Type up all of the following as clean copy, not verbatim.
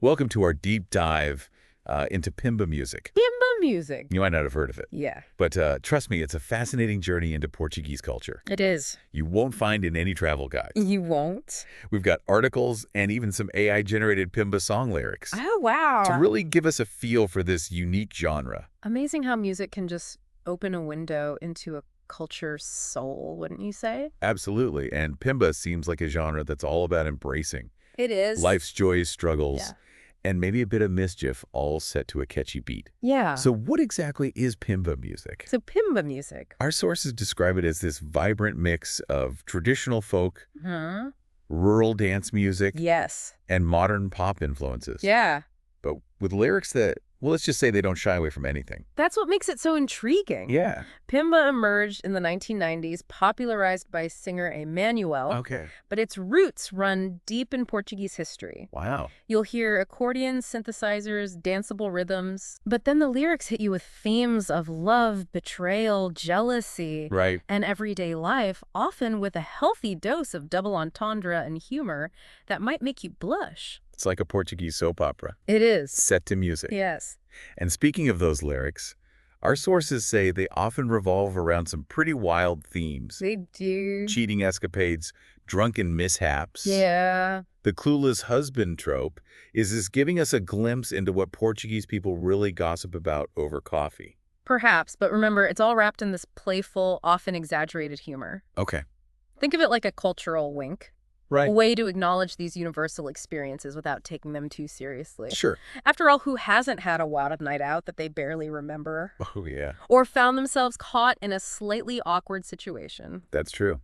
Welcome to our deep dive into Pimba music. Pimba music. You might not have heard of it. Yeah. But trust me, it's a fascinating journey into Portuguese culture. It is. You won't find in any travel guide. You won't? We've got articles and even some AI-generated Pimba song lyrics. Oh, wow. To really give us a feel for this unique genre. Amazing how music can just open a window into a culture's soul, wouldn't you say? Absolutely. And Pimba seems like a genre that's all about embracing It is. life's joys, struggles, Yeah. and maybe a bit of mischief, all set to a catchy beat. Yeah. So what exactly is Pimba music? So Pimba music. Our sources describe it as this vibrant mix of traditional folk, Huh? rural dance music, Yes. and modern pop influences. Yeah. But with lyrics that, well, let's just say they don't shy away from anything. That's what makes it so intriguing. Yeah. Pimba emerged in the 1990s, popularized by singer Emmanuel, Okay. but its roots run deep in Portuguese history. Wow. You'll hear accordions, synthesizers, danceable rhythms, but then the lyrics hit you with themes of love, betrayal, jealousy, Right. and everyday life, often with a healthy dose of double entendre and humor that might make you blush. It's like a Portuguese soap opera, It is. set to music. Yes. And speaking of those lyrics, our sources say they often revolve around some pretty wild themes. They do. Cheating escapades, drunken mishaps. Yeah. The clueless husband trope is this giving us a glimpse into what Portuguese people really gossip about over coffee. Perhaps, but remember, it's all wrapped in this playful, often exaggerated humor. Okay. Think of it like a cultural wink. Right. A way to acknowledge these universal experiences without taking them too seriously. Sure. After all, who hasn't had a wild night out that they barely remember? Oh, yeah. Or found themselves caught in a slightly awkward situation? That's true.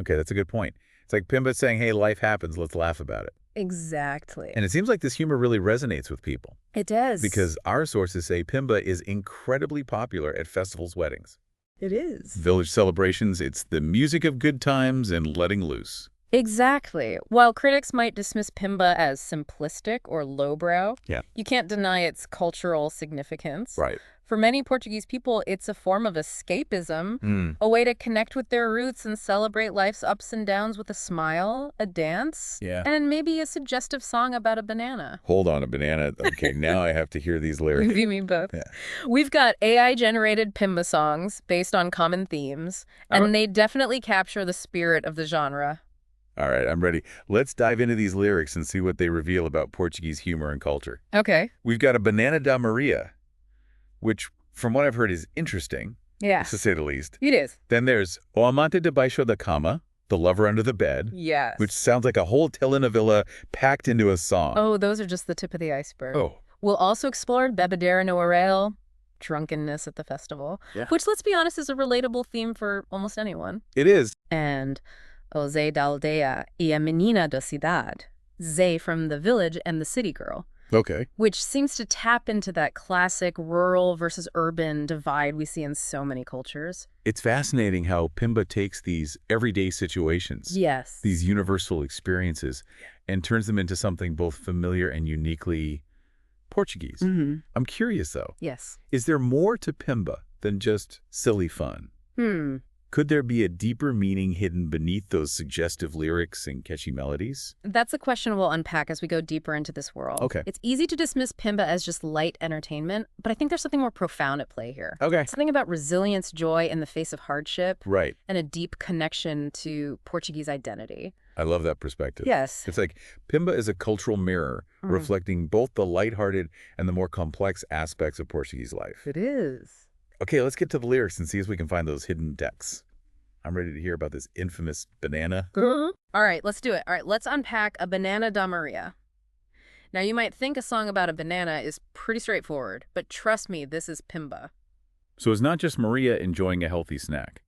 Okay, that's a good point. It's like Pimba saying, hey, life happens, let's laugh about it. Exactly. And it seems like this humor really resonates with people. It does. Because our sources say Pimba is incredibly popular at festivals, weddings. It is. Village celebrations, it's the music of good times and letting loose. Exactly. While critics might dismiss Pimba as simplistic or lowbrow, Yeah. you can't deny its cultural significance. Right. For many Portuguese people, it's a form of escapism, a way to connect with their roots and celebrate life's ups and downs with a smile, a dance, Yeah. and maybe a suggestive song about a banana. Hold on, a banana. Okay, now I have to hear these lyrics. You mean both? Yeah. We've got AI-generated Pimba songs based on common themes, and they definitely capture the spirit of the genre. All right, I'm ready. Let's dive into these lyrics and see what they reveal about Portuguese humor and culture. Okay. We've got a Banana da Maria, which, from what I've heard, is interesting, Yeah. to say the least. It is. Then there's O Amante Debaixo da Cama, the lover under the bed, Yes. which sounds like a whole telenovela packed into a song. Oh, those are just the tip of the iceberg. Oh. We'll also explore Bebedeira no Arraial, drunkenness at the festival, Yeah. which, let's be honest, is a relatable theme for almost anyone. It is. And O Zé da Aldeia e a Menina da Cidade, Zé from the village and the city girl, Okay. which seems to tap into that classic rural versus urban divide we see in so many cultures. It's fascinating how Pimba takes these everyday situations, Yes. these universal experiences, and turns them into something both familiar and uniquely Portuguese. I'm curious, though. Yes. Is there more to Pimba than just silly fun? Could there be a deeper meaning hidden beneath those suggestive lyrics and catchy melodies? That's a question we'll unpack as we go deeper into this world. Okay. It's easy to dismiss Pimba as just light entertainment, but I think there's something more profound at play here. Okay. Something about resilience, joy in the face of hardship, Right. and a deep connection to Portuguese identity. I love that perspective. Yes. It's like Pimba is a cultural mirror reflecting both the lighthearted and the more complex aspects of Portuguese life. It is. Okay, let's get to the lyrics and see if we can find those hidden depths. I'm ready to hear about this infamous banana. All right, let's do it. All right, let's unpack a Banana da Maria. Now, you might think a song about a banana is pretty straightforward, but trust me, this is Pimba. So it's not just Maria enjoying a healthy snack.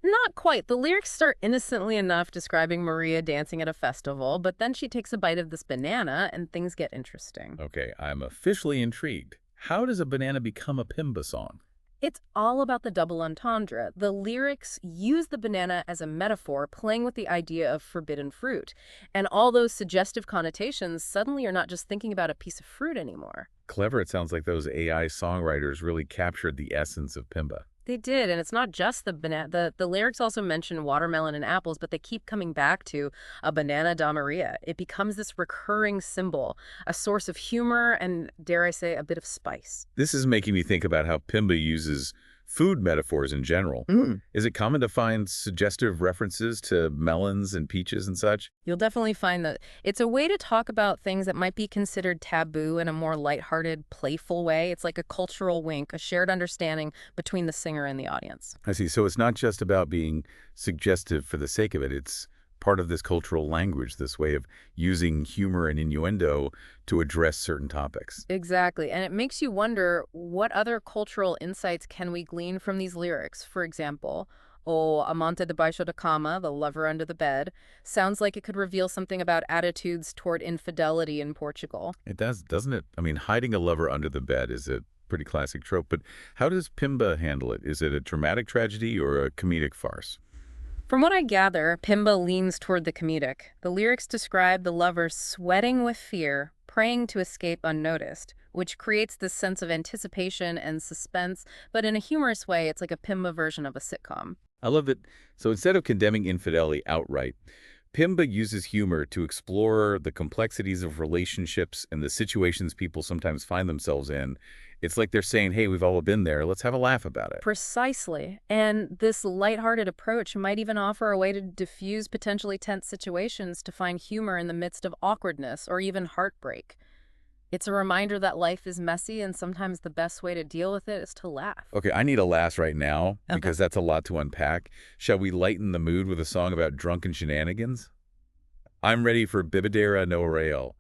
Not quite. The lyrics start innocently enough describing Maria dancing at a festival, but then she takes a bite of this banana and things get interesting. Okay, I'm officially intrigued. How does a banana become a Pimba song? It's all about the double entendre. The lyrics use the banana as a metaphor, playing with the idea of forbidden fruit. And all those suggestive connotations, suddenly you're not just thinking about a piece of fruit anymore. Clever. It sounds like those AI songwriters really captured the essence of Pimba. They did, and it's not just the banana. The lyrics also mention watermelon and apples, but they keep coming back to a banana da Maria. It becomes this recurring symbol, a source of humor and, dare I say, a bit of spice. This is making me think about how Pimba uses food metaphors in general. Is it common to find suggestive references to melons and peaches and such? You'll definitely find that it's a way to talk about things that might be considered taboo in a more lighthearted, playful way. It's like a cultural wink, a shared understanding between the singer and the audience. I see. So it's not just about being suggestive for the sake of it. It's part of this cultural language, this way of using humor and innuendo to address certain topics. Exactly. And it makes you wonder, what other cultural insights can we glean from these lyrics? For example, "O amante debaixo da cama," the lover under the bed, sounds like it could reveal something about attitudes toward infidelity in Portugal. It does, doesn't it? I mean, hiding a lover under the bed is a pretty classic trope, but how does Pimba handle it? Is it a dramatic tragedy or a comedic farce? From what I gather, Pimba leans toward the comedic. The lyrics describe the lover sweating with fear, praying to escape unnoticed, which creates this sense of anticipation and suspense, but in a humorous way, it's like a Pimba version of a sitcom. I love it. So instead of condemning infidelity outright, Pimba uses humor to explore the complexities of relationships and the situations people sometimes find themselves in. It's like they're saying, hey, we've all been there. Let's have a laugh about it. Precisely. And this lighthearted approach might even offer a way to diffuse potentially tense situations, to find humor in the midst of awkwardness or even heartbreak. It's a reminder that life is messy, and sometimes the best way to deal with it is to laugh. Okay, I need a laugh right now because that's a lot to unpack. Shall we lighten the mood with a song about drunken shenanigans? I'm ready for Bebedera no Rail,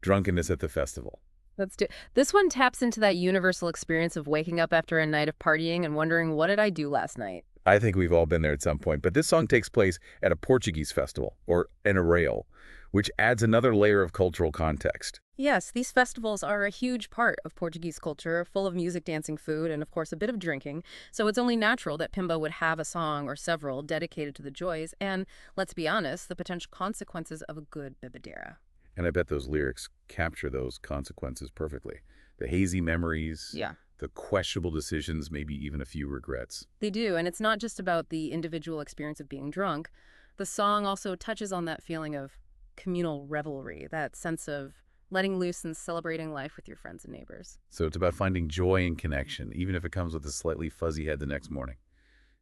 drunkenness at the festival. Let's do. This one taps into that universal experience of waking up after a night of partying and wondering, what did I do last night? I think we've all been there at some point, but this song takes place at a Portuguese festival, or an arraial, which adds another layer of cultural context. Yes, these festivals are a huge part of Portuguese culture, full of music, dancing, food, and of course a bit of drinking. So it's only natural that Pimba would have a song or several dedicated to the joys and, let's be honest, the potential consequences of a good bebedera. And I bet those lyrics capture those consequences perfectly. The hazy memories, the questionable decisions, maybe even a few regrets. They do, and it's not just about the individual experience of being drunk. The song also touches on that feeling of communal revelry, that sense of letting loose and celebrating life with your friends and neighbors. So it's about finding joy and connection, even if it comes with a slightly fuzzy head the next morning.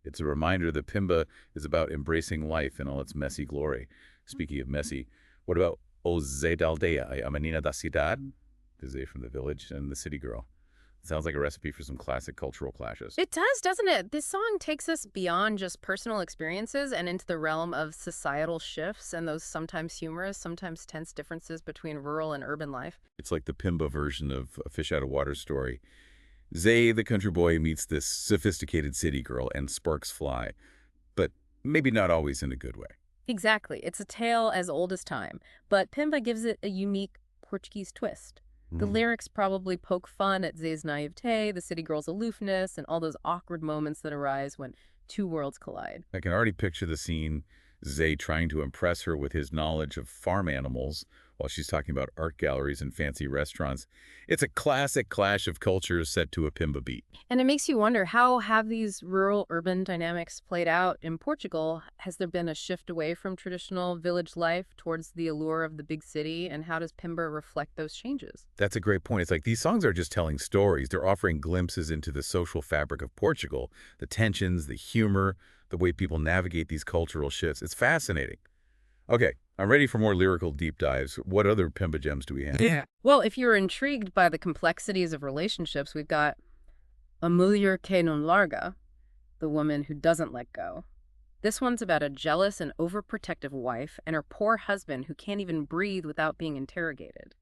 It's a reminder that Pimba is about embracing life in all its messy glory. Speaking of messy, what about O 𝗧𝗔𝗓 da aldeia, a menina da cidade, the 𝗧 from the village and the city girl? Sounds like a recipe for some classic cultural clashes. It does, doesn't it? This song takes us beyond just personal experiences and into the realm of societal shifts and those sometimes humorous, sometimes tense differences between rural and urban life. It's like the Pimba version of a fish out of water story. 𝗧, the country boy, meets this sophisticated city girl and sparks fly, but maybe not always in a good way. Exactly. It's a tale as old as time, but Pimba gives it a unique Portuguese twist. The lyrics probably poke fun at 𝗧's naivete, the city girl's aloofness, and all those awkward moments that arise when two worlds collide. I can already picture the scene, 𝗧 trying to impress her with his knowledge of farm animals while she's talking about art galleries and fancy restaurants. It's a classic clash of cultures set to a Pimba beat. And it makes you wonder, how have these rural-urban dynamics played out in Portugal? Has there been a shift away from traditional village life towards the allure of the big city? And how does Pimba reflect those changes? That's a great point. It's like these songs are just telling stories. They're offering glimpses into the social fabric of Portugal, the tensions, the humor, the way people navigate these cultural shifts. It's fascinating. Okay, I'm ready for more lyrical deep dives. What other Pimba gems do we have? Well, if you're intrigued by the complexities of relationships, we've got A Mulher que não larga, the woman who doesn't let go. This one's about a jealous and overprotective wife and her poor husband who can't even breathe without being interrogated.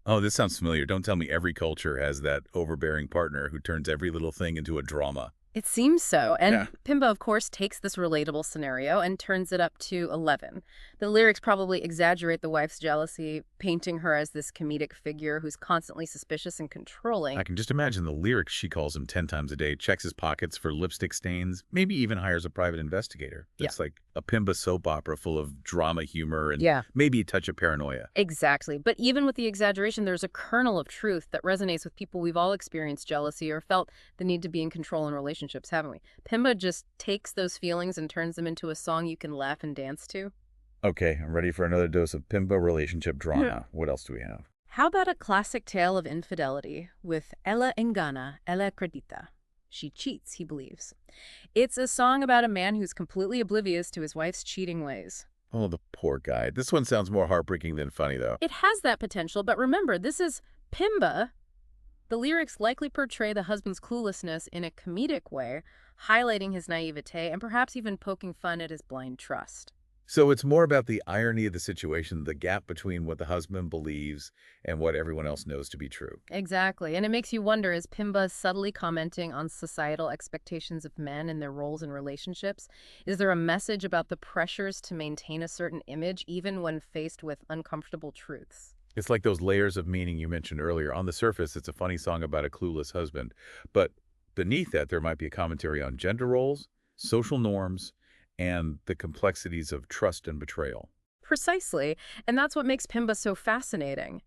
Oh, this sounds familiar. Don't tell me every culture has that overbearing partner who turns every little thing into a drama. It seems so. And Pimba, of course, takes this relatable scenario and turns it up to 11. The lyrics probably exaggerate the wife's jealousy, painting her as this comedic figure who's constantly suspicious and controlling. I can just imagine the lyrics. She calls him 10 times a day, checks his pockets for lipstick stains, maybe even hires a private investigator. It's like a Pimba soap opera full of drama, humor, and Yeah. maybe a touch of paranoia. Exactly. But even with the exaggeration, there's a kernel of truth that resonates with people. We've all experienced jealousy or felt the need to be in control in relationships, haven't we? Pimba just takes those feelings and turns them into a song you can laugh and dance to. Okay, I'm ready for another dose of Pimba relationship drama. Yeah. What else do we have? How about a classic tale of infidelity with ella engana, ella acredita? She cheats, he believes. It's a song about a man who's completely oblivious to his wife's cheating ways. Oh, the poor guy. This one sounds more heartbreaking than funny, though. It has that potential, but remember, this is Pimba. The lyrics likely portray the husband's cluelessness in a comedic way, highlighting his naivete and perhaps even poking fun at his blind trust. So it's more about the irony of the situation, the gap between what the husband believes and what everyone else knows to be true. Exactly, and it makes you wonder, is Pimba subtly commenting on societal expectations of men and their roles in relationships? Is there a message about the pressures to maintain a certain image even when faced with uncomfortable truths? It's like those layers of meaning you mentioned earlier. On the surface, it's a funny song about a clueless husband. But beneath that, there might be a commentary on gender roles, social norms, and the complexities of trust and betrayal. Precisely, and that's what makes Pimba so fascinating.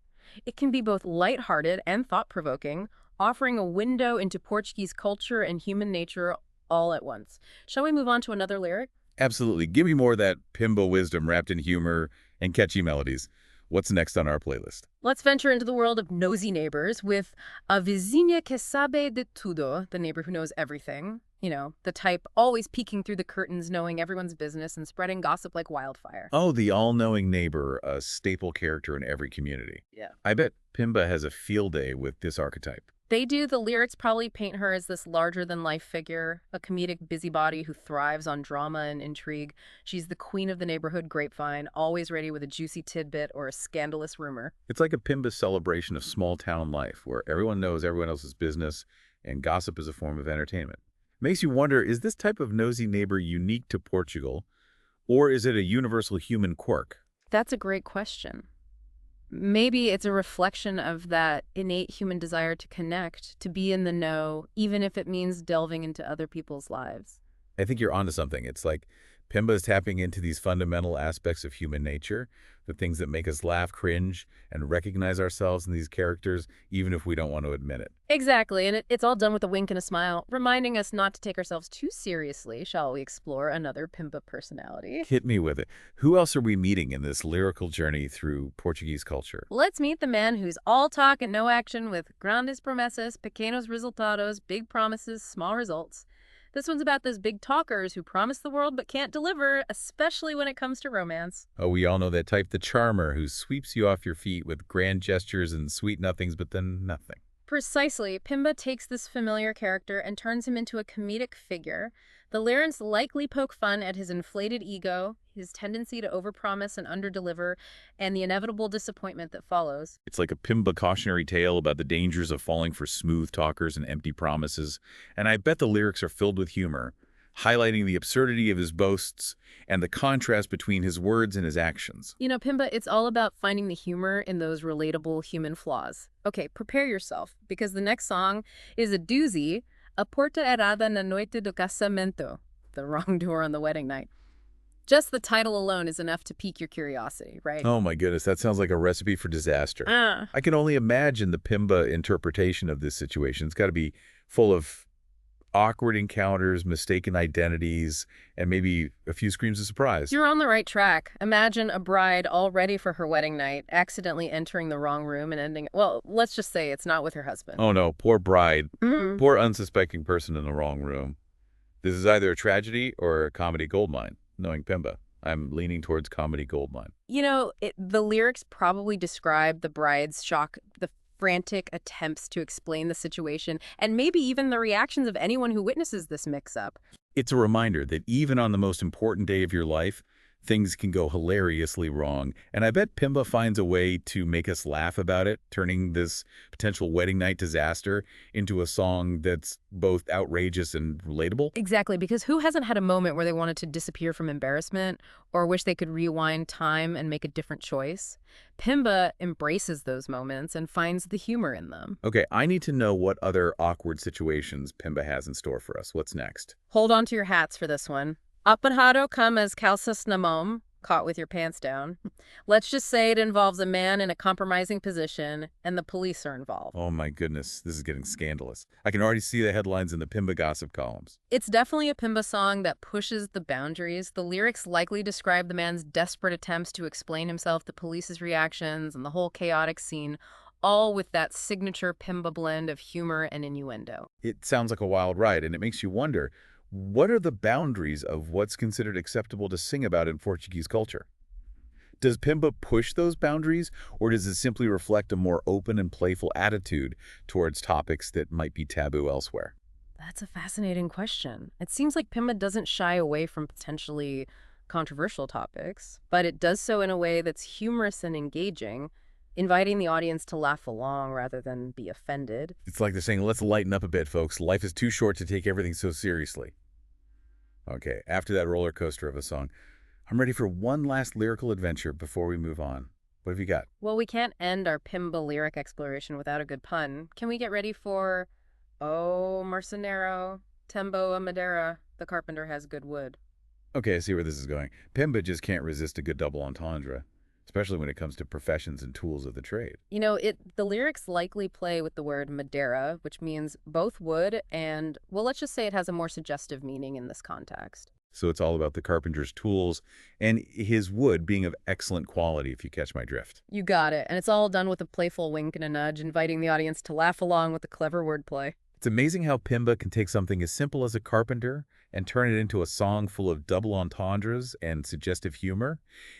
It can be both lighthearted and thought-provoking, offering a window into Portuguese culture and human nature all at once. Shall we move on to another lyric? Absolutely. Give me more of that Pimba wisdom wrapped in humor and catchy melodies. What's next on our playlist? Let's venture into the world of nosy neighbors with a vizinha que sabe de tudo, the neighbor who knows everything. You know, the type always peeking through the curtains, knowing everyone's business and spreading gossip like wildfire. Oh, the all-knowing neighbor, a staple character in every community. Yeah. I bet Pimba has a field day with this archetype. They do. The lyrics probably paint her as this larger-than-life figure, a comedic busybody who thrives on drama and intrigue. She's the queen of the neighborhood grapevine, always ready with a juicy tidbit or a scandalous rumor. It's like a Pimba celebration of small-town life, where everyone knows everyone else's business, and gossip is a form of entertainment. Makes you wonder, is this type of nosy neighbor unique to Portugal, or is it a universal human quirk? That's a great question. Maybe it's a reflection of that innate human desire to connect, to be in the know, even if it means delving into other people's lives. I think you're onto something. It's like Pimba is tapping into these fundamental aspects of human nature, the things that make us laugh, cringe, and recognize ourselves in these characters, even if we don't want to admit it. Exactly, and it's all done with a wink and a smile, reminding us not to take ourselves too seriously. Shall we explore another Pimba personality? Hit me with it. Who else are we meeting in this lyrical journey through Portuguese culture? Let's meet the man who's all talk and no action with grandes promessas, pequenos resultados, big promises, small results. This one's about those big talkers who promise the world but can't deliver, especially when it comes to romance. Oh, we all know that type, the charmer, who sweeps you off your feet with grand gestures and sweet nothings, but then nothing. Precisely, Pimba takes this familiar character and turns him into a comedic figure. The lyrics likely poke fun at his inflated ego, his tendency to overpromise and underdeliver, and the inevitable disappointment that follows. It's like a Pimba cautionary tale about the dangers of falling for smooth talkers and empty promises, and I bet the lyrics are filled with humor, highlighting the absurdity of his boasts and the contrast between his words and his actions. You know, Pimba, it's all about finding the humor in those relatable human flaws. Okay, prepare yourself, because the next song is a doozy, A Porta Errada na Noite do Casamento, the wrong door on the wedding night. Just the title alone is enough to pique your curiosity, right? Oh my goodness, that sounds like a recipe for disaster. I can only imagine the Pimba interpretation of this situation. It's got to be full of awkward encounters, mistaken identities, and maybe a few screams of surprise. You're on the right track. Imagine a bride all ready for her wedding night, accidentally entering the wrong room and ending, well, let's just say it's not with her husband. Oh no, poor bride. Poor unsuspecting person in the wrong room. This is either a tragedy or a comedy goldmine, knowing Pimba. I'm leaning towards comedy goldmine. You know, the lyrics probably describe the bride's shock, the frantic attempts to explain the situation, and maybe even the reactions of anyone who witnesses this mix-up. It's a reminder that even on the most important day of your life, things can go hilariously wrong. And I bet Pimba finds a way to make us laugh about it, turning this potential wedding night disaster into a song that's both outrageous and relatable. Exactly, because who hasn't had a moment where they wanted to disappear from embarrassment or wish they could rewind time and make a different choice? Pimba embraces those moments and finds the humor in them. Okay, I need to know what other awkward situations Pimba has in store for us. What's next? Hold on to your hats for this one. Apanhado come as calças na mão, caught with your pants down. Let's just say it involves a man in a compromising position, and the police are involved. Oh my goodness, this is getting scandalous. I can already see the headlines in the Pimba gossip columns. It's definitely a Pimba song that pushes the boundaries. The lyrics likely describe the man's desperate attempts to explain himself, the police's reactions, and the whole chaotic scene, all with that signature Pimba blend of humor and innuendo. It sounds like a wild ride, and it makes you wonder, what are the boundaries of what's considered acceptable to sing about in Portuguese culture? Does Pimba push those boundaries, or does it simply reflect a more open and playful attitude towards topics that might be taboo elsewhere? That's a fascinating question. It seems like Pimba doesn't shy away from potentially controversial topics, but it does so in a way that's humorous and engaging, inviting the audience to laugh along rather than be offended. It's like they're saying, let's lighten up a bit, folks. Life is too short to take everything so seriously. Okay, after that roller coaster of a song, I'm ready for one last lyrical adventure before we move on. What have you got? Well, we can't end our Pimba lyric exploration without a good pun. Can we get ready for "Oh, Marcenero, Tembo a Madeira, the carpenter has good wood"? Okay, I see where this is going. Pimba just can't resist a good double entendre, especially when it comes to professions and tools of the trade. You know, the lyrics likely play with the word Madeira, which means both wood and, well, let's just say it has a more suggestive meaning in this context. So it's all about the carpenter's tools and his wood being of excellent quality, if you catch my drift. You got it. And it's all done with a playful wink and a nudge, inviting the audience to laugh along with the clever wordplay. It's amazing how Pimba can take something as simple as a carpenter and turn it into a song full of double entendres and suggestive humor.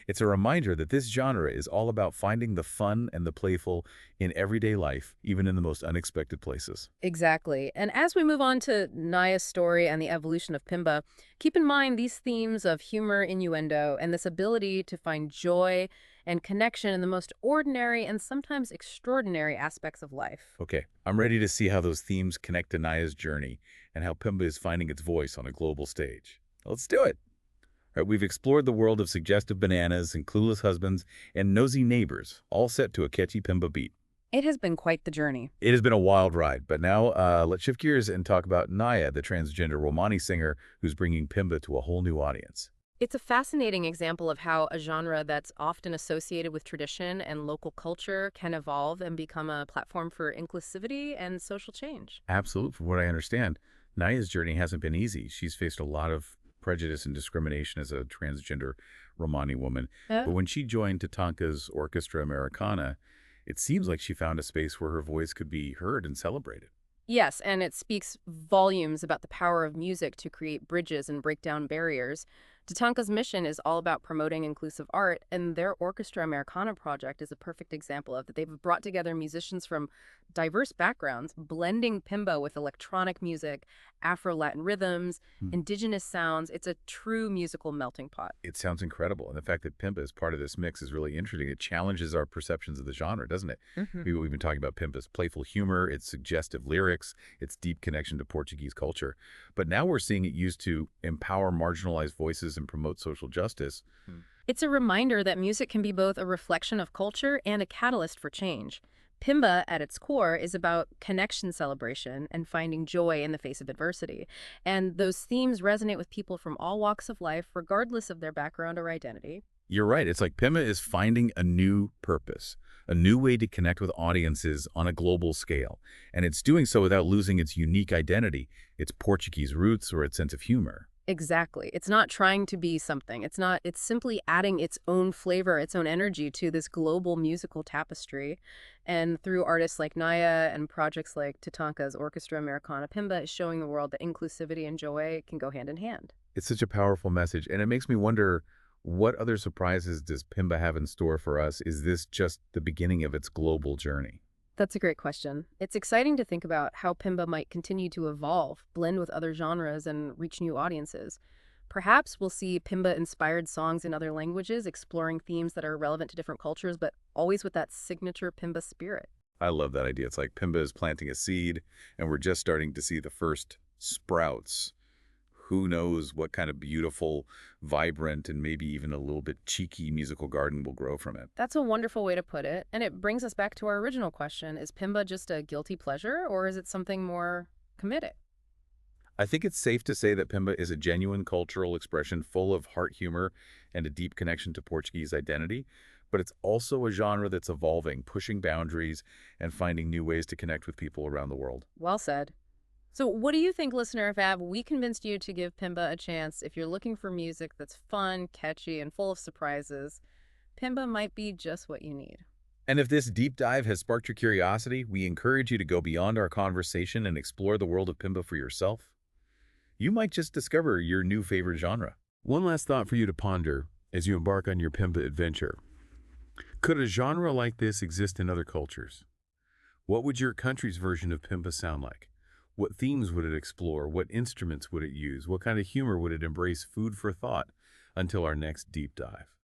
It's a reminder that this genre is all about finding the fun and the playful in everyday life, even in the most unexpected places. Exactly. And as we move on to Naya's story and the evolution of Pimba, keep in mind these themes of humor, innuendo, and this ability to find joy and connection in the most ordinary and sometimes extraordinary aspects of life. Okay, I'm ready to see how those themes connect to Naya's journey and how Pimba is finding its voice on a global stage. Let's do it. All right, we've explored the world of suggestive bananas and clueless husbands and nosy neighbors, all set to a catchy Pimba beat. It has been quite the journey. It has been a wild ride, but now let's shift gears and talk about Naya, the transgender Romani singer who's bringing Pimba to a whole new audience. It's a fascinating example of how a genre that's often associated with tradition and local culture can evolve and become a platform for inclusivity and social change. Absolutely. From what I understand, Naya's journey hasn't been easy. She's faced a lot of prejudice and discrimination as a transgender Romani woman. But when she joined TATANKA's Orchestra Americana, it seems like she found a space where her voice could be heard and celebrated. Yes, and it speaks volumes about the power of music to create bridges and break down barriers. Tatanka's mission is all about promoting inclusive art, and their Orchestra Americana project is a perfect example of that. They've brought together musicians from diverse backgrounds, blending Pimba with electronic music, Afro-Latin rhythms, indigenous sounds. It's a true musical melting pot. It sounds incredible, and the fact that Pimba is part of this mix is really interesting. It challenges our perceptions of the genre, doesn't it? We've been talking about Pimba's playful humor, its suggestive lyrics, its deep connection to Portuguese culture. But now we're seeing it used to empower marginalized voices and promote social justice. It's a reminder that music can be both a reflection of culture and a catalyst for change. Pimba, at its core, is about connection celebration and finding joy in the face of adversity. And those themes resonate with people from all walks of life, regardless of their background or identity. You're right. It's like Pimba is finding a new purpose, a new way to connect with audiences on a global scale. And it's doing so without losing its unique identity, its Portuguese roots, or its sense of humor. Exactly. It's not trying to be something. It's simply adding its own flavor, its own energy to this global musical tapestry. And through artists like Naya and projects like TATANKA's Orchestra Americana, Pimba is showing the world that inclusivity and joy can go hand in hand. It's such a powerful message, and it makes me wonder, what other surprises does Pimba have in store for us? Is this just the beginning of its global journey? That's a great question. It's exciting to think about how Pimba might continue to evolve, blend with other genres, and reach new audiences. Perhaps we'll see Pimba-inspired songs in other languages, exploring themes that are relevant to different cultures, but always with that signature Pimba spirit. I love that idea. It's like Pimba is planting a seed, and we're just starting to see the first sprouts. Who knows what kind of beautiful, vibrant, and maybe even a little bit cheeky musical garden will grow from it. That's a wonderful way to put it, and it brings us back to our original question. Is Pimba just a guilty pleasure, or is it something more committed? I think it's safe to say that Pimba is a genuine cultural expression full of heart humor and a deep connection to Portuguese identity, but it's also a genre that's evolving, pushing boundaries, and finding new ways to connect with people around the world. Well said. So what do you think, listener? If have we convinced you to give Pimba a chance, if you're looking for music that's fun, catchy, and full of surprises, Pimba might be just what you need. And if this deep dive has sparked your curiosity, we encourage you to go beyond our conversation and explore the world of Pimba for yourself. You might just discover your new favorite genre. One last thought for you to ponder as you embark on your Pimba adventure. Could a genre like this exist in other cultures? What would your country's version of Pimba sound like? What themes would it explore? What instruments would it use? What kind of humor would it embrace? Food for thought until our next deep dive.